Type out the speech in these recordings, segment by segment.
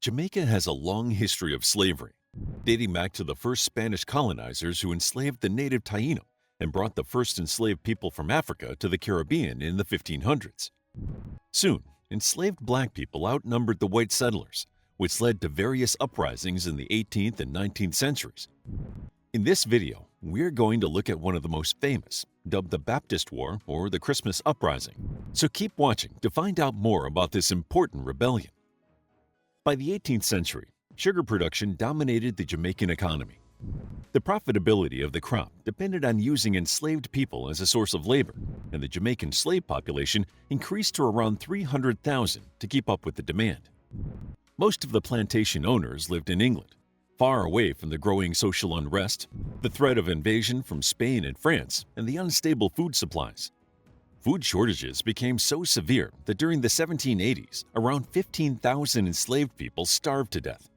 Jamaica has a long history of slavery, dating back to the first Spanish colonizers who enslaved the native Taino and brought the first enslaved people from Africa to the Caribbean in the 1500s. Soon, enslaved black people outnumbered the white settlers, which led to various uprisings in the 18th and 19th centuries. In this video, we're going to look at one of the most famous, dubbed the Baptist War or the Christmas Uprising. So keep watching to find out more about this important rebellion. By the 18th century, sugar production dominated the Jamaican economy. The profitability of the crop depended on using enslaved people as a source of labor, and the Jamaican slave population increased to around 300,000 to keep up with the demand. Most of the plantation owners lived in England, far away from the growing social unrest, the threat of invasion from Spain and France, and the unstable food supplies. Food shortages became so severe that during the 1780s, around 15,000 enslaved people starved to death.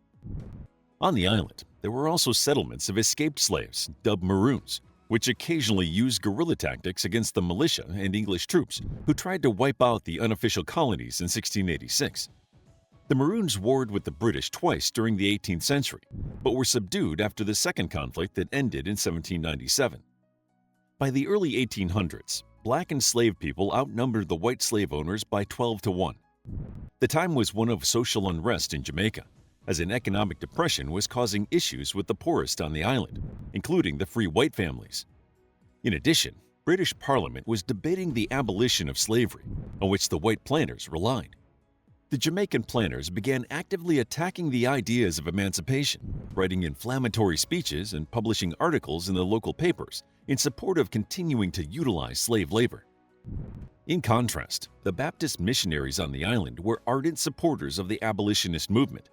On the island, there were also settlements of escaped slaves, dubbed Maroons, which occasionally used guerrilla tactics against the militia and English troops who tried to wipe out the unofficial colonies in 1686. The Maroons warred with the British twice during the 18th century, but were subdued after the second conflict that ended in 1797. By the early 1800s, black enslaved people outnumbered the white slave owners by 12 to 1. The time was one of social unrest in Jamaica, as an economic depression was causing issues with the poorest on the island, including the free white families. In addition, British Parliament was debating the abolition of slavery, on which the white planters relied. The Jamaican planters began actively attacking the ideas of emancipation, writing inflammatory speeches and publishing articles in the local papers in support of continuing to utilize slave labor. In contrast, the Baptist missionaries on the island were ardent supporters of the abolitionist movement.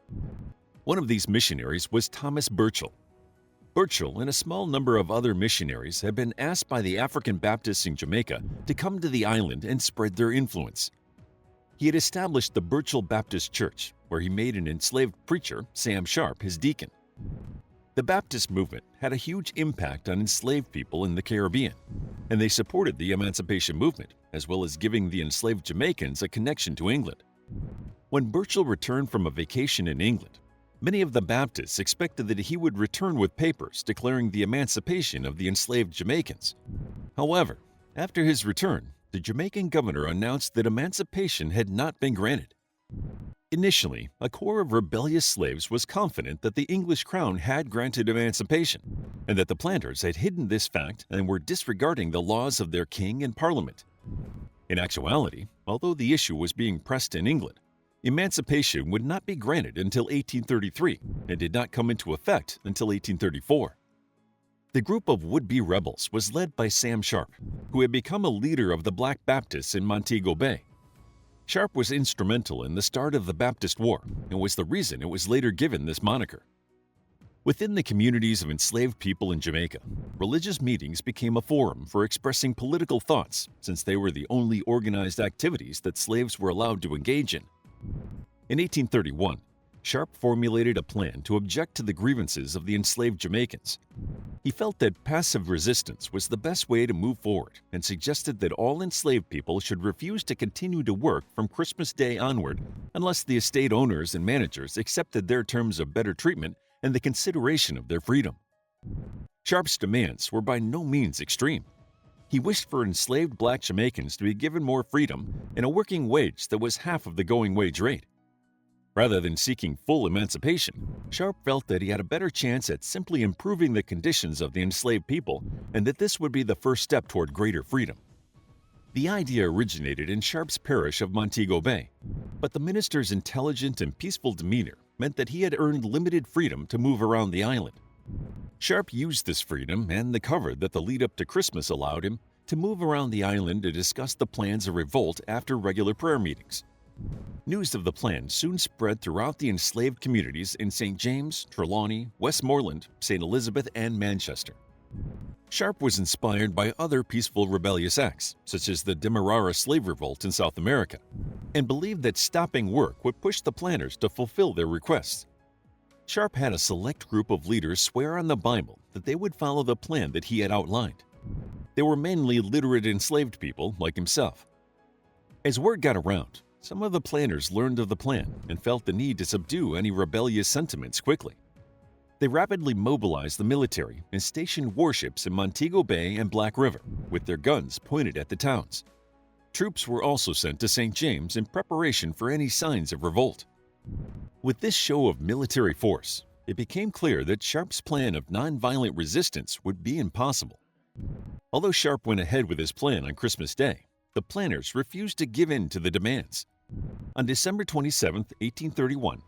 One of these missionaries was Thomas Burchell. Burchell and a small number of other missionaries had been asked by the African Baptists in Jamaica to come to the island and spread their influence. He had established the Burchell Baptist Church, where he made an enslaved preacher, Sam Sharpe, his deacon. The Baptist movement had a huge impact on enslaved people in the Caribbean, and they supported the Emancipation movement, as well as giving the enslaved Jamaicans a connection to England. When Burchell returned from a vacation in England, many of the Baptists expected that he would return with papers declaring the emancipation of the enslaved Jamaicans. However, after his return, the Jamaican governor announced that emancipation had not been granted. Initially, a core of rebellious slaves was confident that the English crown had granted emancipation, and that the planters had hidden this fact and were disregarding the laws of their king and parliament. In actuality, although the issue was being pressed in England, emancipation would not be granted until 1833 and did not come into effect until 1834. The group of would-be rebels was led by Sam Sharpe, who had become a leader of the Black Baptists in Montego Bay. Sharpe was instrumental in the start of the Baptist War and was the reason it was later given this moniker. Within the communities of enslaved people in Jamaica, religious meetings became a forum for expressing political thoughts since they were the only organized activities that slaves were allowed to engage in. In 1831, Sharpe formulated a plan to object to the grievances of the enslaved Jamaicans. He felt that passive resistance was the best way to move forward and suggested that all enslaved people should refuse to continue to work from Christmas Day onward unless the estate owners and managers accepted their terms of better treatment and the consideration of their freedom. Sharpe's demands were by no means extreme. He wished for enslaved black Jamaicans to be given more freedom and a working wage that was half of the going wage rate. Rather than seeking full emancipation, Sharpe felt that he had a better chance at simply improving the conditions of the enslaved people and that this would be the first step toward greater freedom. The idea originated in Sharpe's parish of Montego Bay, but the minister's intelligent and peaceful demeanor meant that he had earned limited freedom to move around the island. Sharpe used this freedom and the cover that the lead-up to Christmas allowed him to move around the island to discuss the plans of revolt after regular prayer meetings. News of the plan soon spread throughout the enslaved communities in St. James, Trelawney, Westmoreland, St. Elizabeth, and Manchester. Sharpe was inspired by other peaceful rebellious acts, such as the Demerara slave revolt in South America, and believed that stopping work would push the planters to fulfill their requests. Sharpe had a select group of leaders swear on the Bible that they would follow the plan that he had outlined. They were mainly literate enslaved people like himself. As word got around, some of the planners learned of the plan and felt the need to subdue any rebellious sentiments quickly. They rapidly mobilized the military and stationed warships in Montego Bay and Black River, with their guns pointed at the towns. Troops were also sent to St. James in preparation for any signs of revolt. With this show of military force, it became clear that Sharpe's plan of nonviolent resistance would be impossible. Although Sharpe went ahead with his plan on Christmas Day, the planners refused to give in to the demands. On December 27, 1831,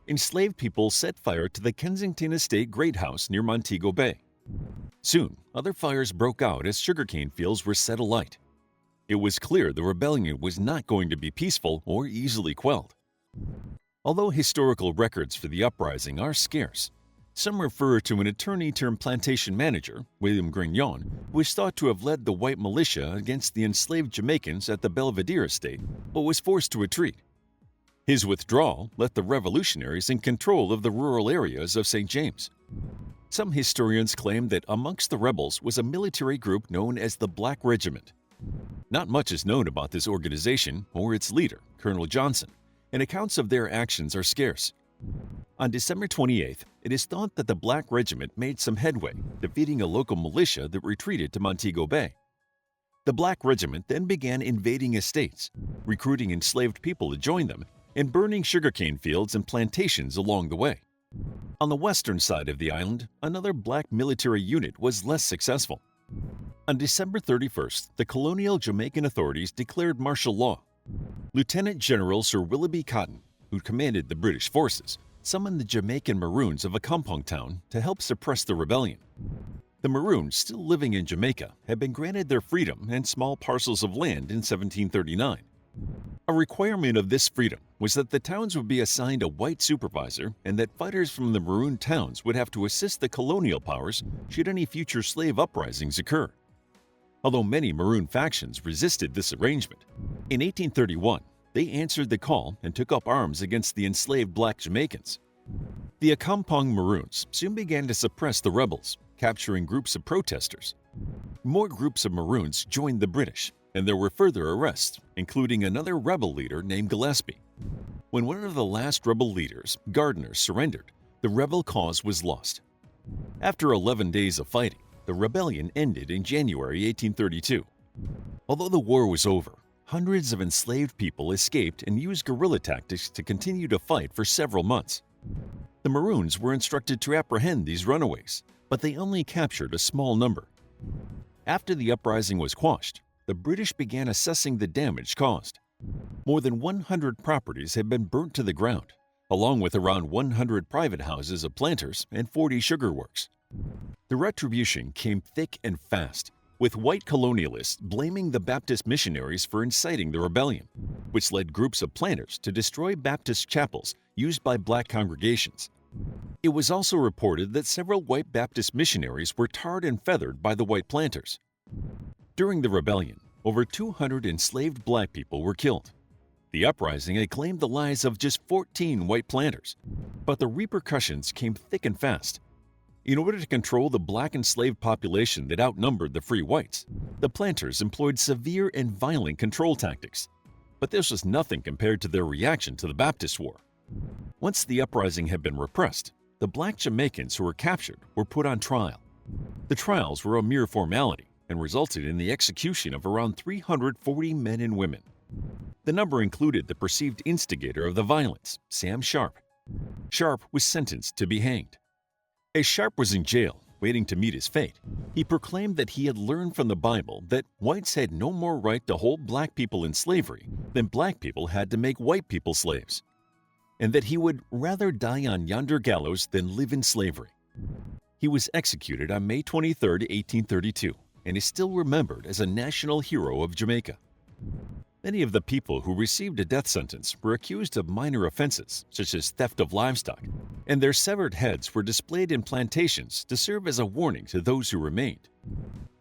enslaved people set fire to the Kensington Estate Great House near Montego Bay. Soon, other fires broke out as sugarcane fields were set alight. It was clear the rebellion was not going to be peaceful or easily quelled. Although historical records for the uprising are scarce, some refer to an attorney-turned-plantation manager, William Grignon, who is thought to have led the white militia against the enslaved Jamaicans at the Belvedere estate, but was forced to retreat. His withdrawal left the revolutionaries in control of the rural areas of St. James. Some historians claim that amongst the rebels was a military group known as the Black Regiment. Not much is known about this organization or its leader, Colonel Johnson, and accounts of their actions are scarce. On December 28th, it is thought that the Black Regiment made some headway, defeating a local militia that retreated to Montego Bay. The Black Regiment then began invading estates, recruiting enslaved people to join them, and burning sugarcane fields and plantations along the way. On the western side of the island, another black military unit was less successful. On December 31st, the colonial Jamaican authorities declared martial law. Lieutenant General Sir Willoughby Cotton, who commanded the British forces, summoned the Jamaican Maroons of Accompong Town to help suppress the rebellion. The Maroons, still living in Jamaica, had been granted their freedom and small parcels of land in 1739. A requirement of this freedom was that the towns would be assigned a white supervisor and that fighters from the Maroon towns would have to assist the colonial powers should any future slave uprisings occur. Although many Maroon factions resisted this arrangement, in 1831 they answered the call and took up arms against the enslaved black Jamaicans. The Accompong Maroons soon began to suppress the rebels, capturing groups of protesters. More groups of Maroons joined the British, and there were further arrests, including another rebel leader named Gillespie. When one of the last rebel leaders, Gardner, surrendered, the rebel cause was lost. After 11 days of fighting, the rebellion ended in January 1832. Although the war was over, hundreds of enslaved people escaped and used guerrilla tactics to continue to fight for several months. The Maroons were instructed to apprehend these runaways, but they only captured a small number. After the uprising was quashed, the British began assessing the damage caused. More than 100 properties had been burnt to the ground, along with around 100 private houses of planters and 40 sugar works. The retribution came thick and fast, with white colonialists blaming the Baptist missionaries for inciting the rebellion, which led groups of planters to destroy Baptist chapels used by black congregations. It was also reported that several white Baptist missionaries were tarred and feathered by the white planters. During the rebellion, over 200 enslaved black people were killed. The uprising had claimed the lives of just 14 white planters, but the repercussions came thick and fast. In order to control the black enslaved population that outnumbered the free whites, the planters employed severe and violent control tactics. But this was nothing compared to their reaction to the Baptist War. Once the uprising had been repressed, the black Jamaicans who were captured were put on trial. The trials were a mere formality and resulted in the execution of around 340 men and women. The number included the perceived instigator of the violence, Sam Sharpe. Sharpe was sentenced to be hanged. As Sharpe was in jail, waiting to meet his fate, he proclaimed that he had learned from the Bible that whites had no more right to hold black people in slavery than black people had to make white people slaves, and that he would rather die on yonder gallows than live in slavery. He was executed on May 23, 1832, and is still remembered as a national hero of Jamaica. Many of the people who received a death sentence were accused of minor offenses, such as theft of livestock, and their severed heads were displayed in plantations to serve as a warning to those who remained.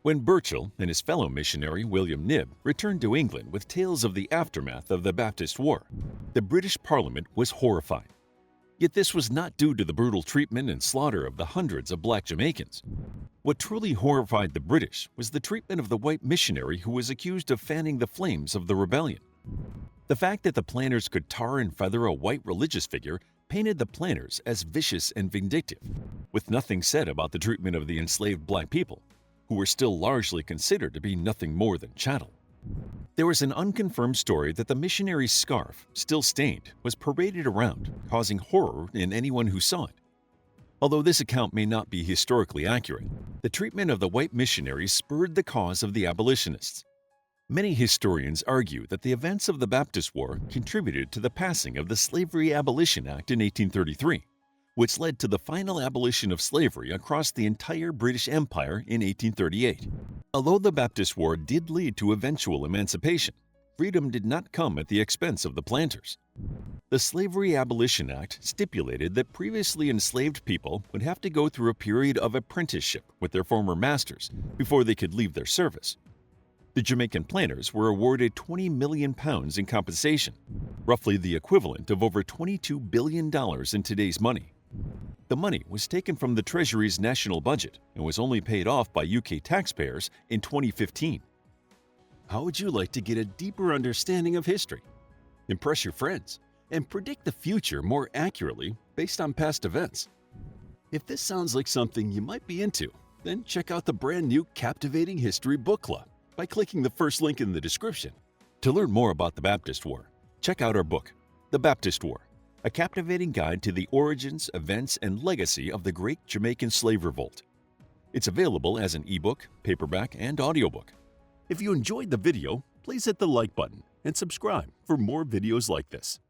When Burchell and his fellow missionary William Knibb returned to England with tales of the aftermath of the Baptist War, the British Parliament was horrified. Yet this was not due to the brutal treatment and slaughter of the hundreds of black Jamaicans. What truly horrified the British was the treatment of the white missionary who was accused of fanning the flames of the rebellion. The fact that the planters could tar and feather a white religious figure painted the planters as vicious and vindictive, with nothing said about the treatment of the enslaved black people, who were still largely considered to be nothing more than chattel. There was an unconfirmed story that the missionary's scarf, still stained, was paraded around, causing horror in anyone who saw it. Although this account may not be historically accurate, the treatment of the white missionaries spurred the cause of the abolitionists. Many historians argue that the events of the Baptist War contributed to the passing of the Slavery Abolition Act in 1833, which led to the final abolition of slavery across the entire British Empire in 1838. Although the Baptist War did lead to eventual emancipation, freedom did not come at the expense of the planters. The Slavery Abolition Act stipulated that previously enslaved people would have to go through a period of apprenticeship with their former masters before they could leave their service. The Jamaican planters were awarded £20 million in compensation, roughly the equivalent of over $22 billion in today's money. The money was taken from the Treasury's national budget and was only paid off by UK taxpayers in 2015. How would you like to get a deeper understanding of history, impress your friends, and predict the future more accurately based on past events? If this sounds like something you might be into, then check out the brand new Captivating History Book Club by clicking the first link in the description. To learn more about the Baptist War, check out our book, The Baptist War, a captivating guide to the origins, events, and legacy of the Great Jamaican Slave Revolt. It's available as an ebook, paperback, and audiobook. If you enjoyed the video, please hit the like button and subscribe for more videos like this.